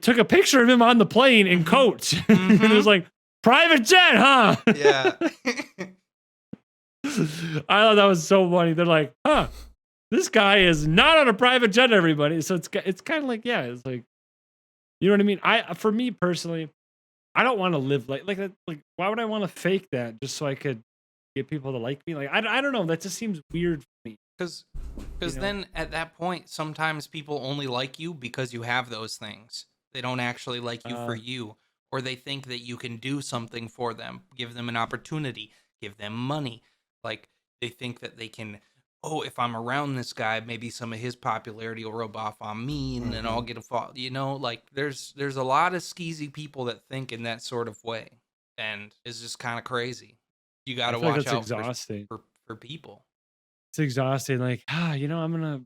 took a picture of him on the plane in Mhm. coats, and it was Mhm. like, "Private jet, huh?" Yeah. I thought that was so funny. They're like, "Huh, this guy is not on a private jet." Everybody, so it's kind of like, yeah, it's like, you know what I mean. For me personally, I don't want to live like why would I want to fake that just so I could get people to like me? Like I don't know. That just seems weird for me. Cuz You know? then at that point sometimes people only like you because you have those things. They don't actually like you for Uh, you, or they think that you can do something for them, give them an opportunity, give them money. Like they think that they can, oh, if I'm around this guy, maybe some of his popularity will rub off on me, and then I'll Hmm. get a fall. Like there's a lot of skeezy people that think in that sort of way, and it's just kind of crazy. You got I to feel like watch that's out exhausting. for people. It's exhausting. Like I'm gonna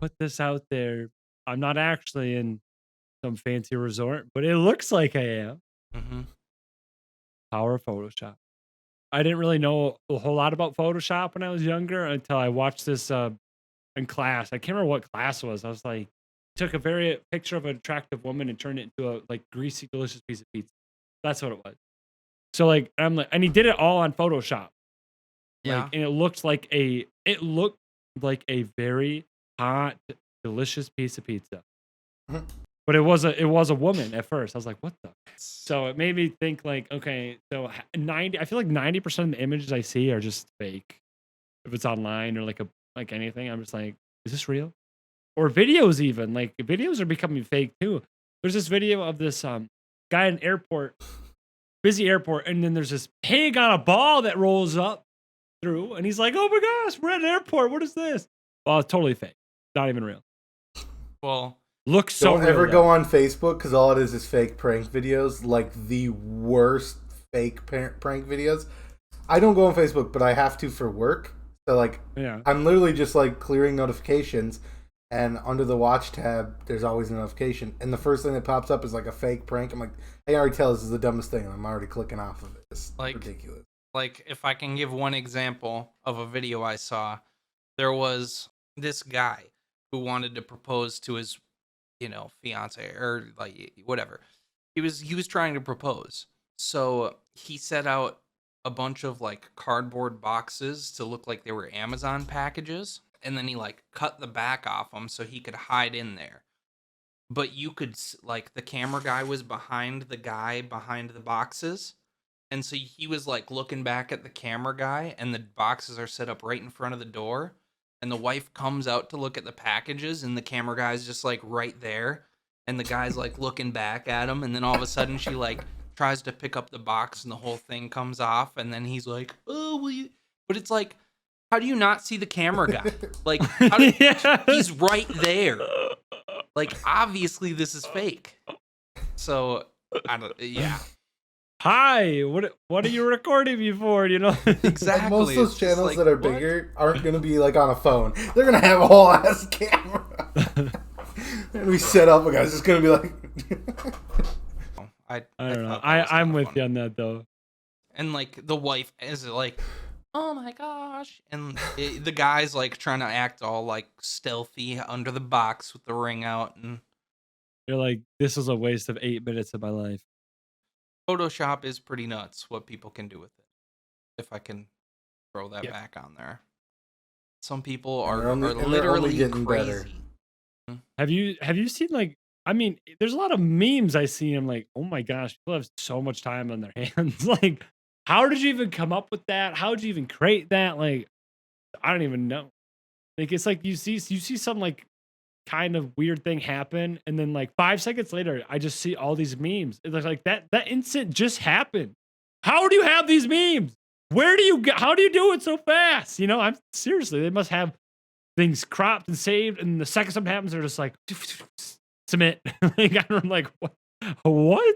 put this out there. I'm not actually in some fancy resort, but it looks like I am. Mhm. Power of Photoshop. I didn't really know a whole lot about Photoshop when I was younger until I watched this in class. I can't remember what class it was. I was like, took a very picture of an attractive woman and turned it into a like greasy, delicious piece of pizza. That's what it was. So like I'm like, and he did it all on Photoshop. Like, Yeah. and it looked like a very hot, delicious piece of pizza. But it was a woman at first. I was like, what the? So it made me think like, okay, so 90, I feel like 90% of the images I see are just fake. If it's online or like anything, I'm just like, is this real? Or videos even. Like videos are becoming fake too. There's this video of this guy in an airport, busy airport, and then there's this pig on a ball that rolls up through, and he's like, oh my gosh, we're at an airport. What is this? Well, it's totally fake. Not even real. Well, Looks so Don't real. ever though. go on Facebook because all it is fake prank videos, like the worst fake prank videos. I don't go on Facebook, but I have to for work. So like, Yeah. I'm literally just like clearing notifications, and under the watch tab, there's always a notification, and the first thing that pops up is like a fake prank. I'm like, I can already tell this is the dumbest thing, and I'm already clicking off of it. It's Like- ridiculous. like if I can give one example of a video I saw, there was this guy who wanted to propose to his, fiance or like whatever. He was trying to propose. So he set out a bunch of like cardboard boxes to look like they were Amazon packages, and then he like cut the back off them so he could hide in there. But you could like the camera guy was behind the guy behind the boxes. And so he was like looking back at the camera guy, and the boxes are set up right in front of the door. And the wife comes out to look at the packages, and the camera guy's just like right there. And the guy's like looking back at him. And then all of a sudden she like tries to pick up the box, and the whole thing comes off. And then he's like, oh, will you? But it's like, how do you not see the camera guy? Like, how do... he's right there. Like, obviously this is fake. So, I don't, yeah. Hi, what are you recording me for? Exactly. Like most of those It's just channels like, that are what? bigger aren't going to be like on a phone. They're going to have a whole ass camera. And we set up, a guy's just going to be like. I don't know. thought that was I'm kinda with funny. you on that though. And like the wife is like, oh my gosh. And the guy's like trying to act all like stealthy under the box with the ring out. And You're like, this is a waste of 8 minutes of my life. Photoshop is pretty nuts what people can do with it. If I can throw that Yeah. back on there. Some people And are, they're only- are and they're only literally getting better. crazy. Have you seen like? I mean, there's a lot of memes I see. I'm like, oh my gosh, people have so much time on their hands. Like, how did you even come up with that? How did you even create that? Like, I don't even know. Like, it's like you see some like kind of weird thing happen, and then like 5 seconds later, I just see all these memes. It's like that instant just happened. How do you have these memes? Where do you get? How do you do it so fast? I'm seriously. They must have things cropped and saved, and the second something happens, they're just like submit. Like I'm like, what?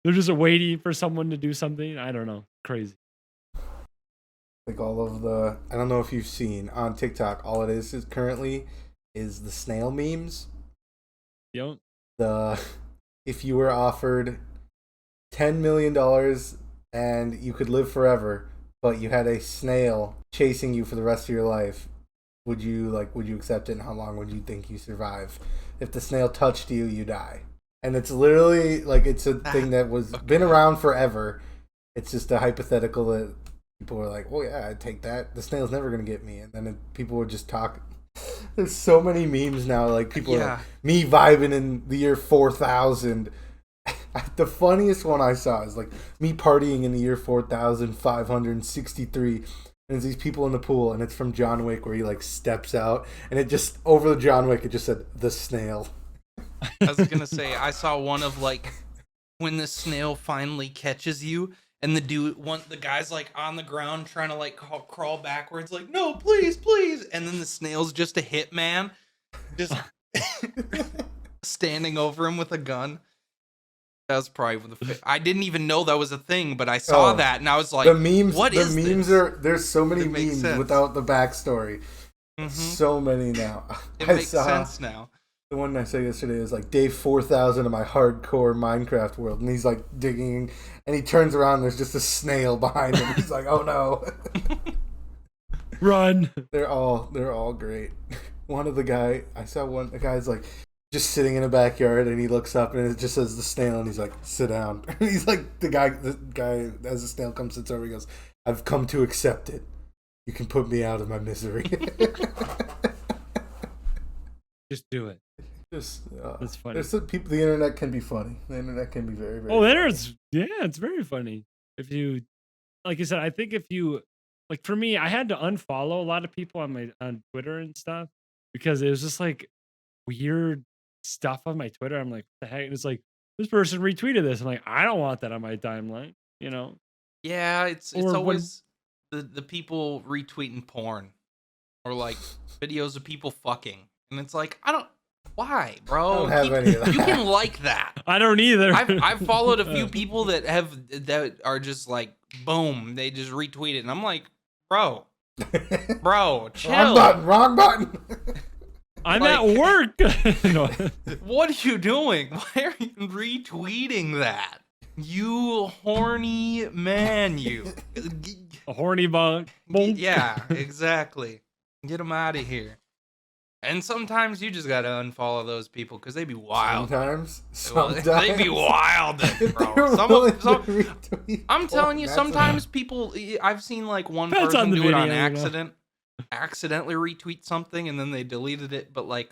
They're just waiting for someone to do something. I don't know. Crazy. Like all of the, I don't know if you've seen on TikTok, all it is currently is the snail memes. Yep. If you were offered $10 million and you could live forever, but you had a snail chasing you for the rest of your life, would you accept it, and how long would you think you survive? If the snail touched you, you die. And it's literally like, it's a thing that was been around forever. It's just a hypothetical that people were like, well, yeah, I'd take that. The snail's never going to get me. And then people would just talk. There's so many memes now. Like, people are like, me vibing in the year 4000. The funniest one I saw is like me partying in the year 4563. And it's these people in the pool, and it's from John Wick, where he like steps out, and it just, over the John Wick, it just said the snail. I was gonna say, I saw one of like when the snail finally catches you, and the guy's like on the ground trying to like crawl backwards, like, no, please, please, and then the snail's just a hitman, just standing over him with a gun. That was probably I didn't even know that was a thing, but I saw that, and I was like, the memes. What is memes this? There's so many It makes memes sense. without the backstory. Mhm. So many now. It I makes saw sense now. the one I saw yesterday is like day 4000 of my hardcore Minecraft world, and he's like digging, and he turns around, and there's just a snail behind him. He's like, oh no. Run. They're all great. The guy's like just sitting in a backyard, and he looks up, and it just says the snail, and he's like, sit down. And he's like, the guy as the snail comes, sits over, he goes, I've come to accept it. You can put me out of my misery. Just do it. That's funny. There's some people. The internet can be funny. The internet can be very, very. Oh, funny. it's very funny. If you, like you said, I think if you, like for me, I had to unfollow a lot of people on Twitter and stuff because it was just like weird stuff on my Twitter. I'm like, what the heck? And it's like, this person retweeted this. I'm like, I don't want that on my timeline, you know? Yeah, it's Or when- always the people retweeting porn or like videos of people fucking, and it's like, why, bro? I don't have any of that. You can like that. I don't either. I've followed a few people that are just like, boom, they just retweet it, and I'm like, bro, chill. Wrong button. I'm like- at work. No. What are you doing? Why are you retweeting that? You horny man, you. A horny bunk. Yeah, exactly. Get them out of here. And sometimes you just gotta unfollow those people because they be wild. Sometimes. They be wild, bro. I'm telling you, sometimes people. I've seen like one Depends person on the do it on video, you know. accident, accidentally retweet something, and then they deleted it. But like,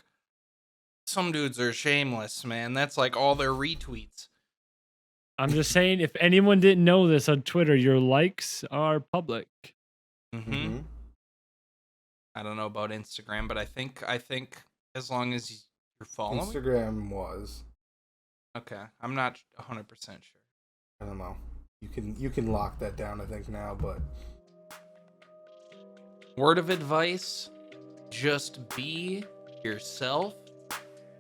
some dudes are shameless, man. That's like all their retweets. I'm just saying, if anyone didn't know this on Twitter, your likes are public. Mm-hmm. I don't know about Instagram, but I think as long as you're following. Instagram was. Okay, I'm not 100% sure. I don't know. You can lock that down, I think, now, but Word of advice, just be yourself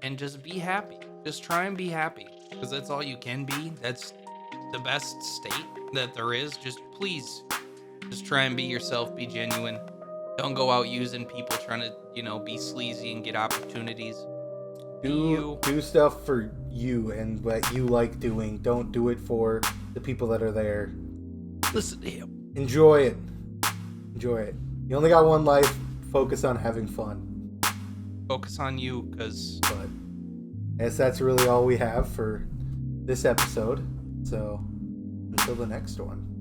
and just be happy. Just try and be happy because that's all you can be. That's the best state that there is. Just please, just try and be yourself, be genuine. Don't go out using people trying to, be sleazy and get opportunities. do stuff for you and what you like doing. Don't do it for the people that are there. Listen to him. Enjoy it. You only got one life. Focus on having fun. Focus on you, because... But I guess that's really all we have for this episode. So, until the next one.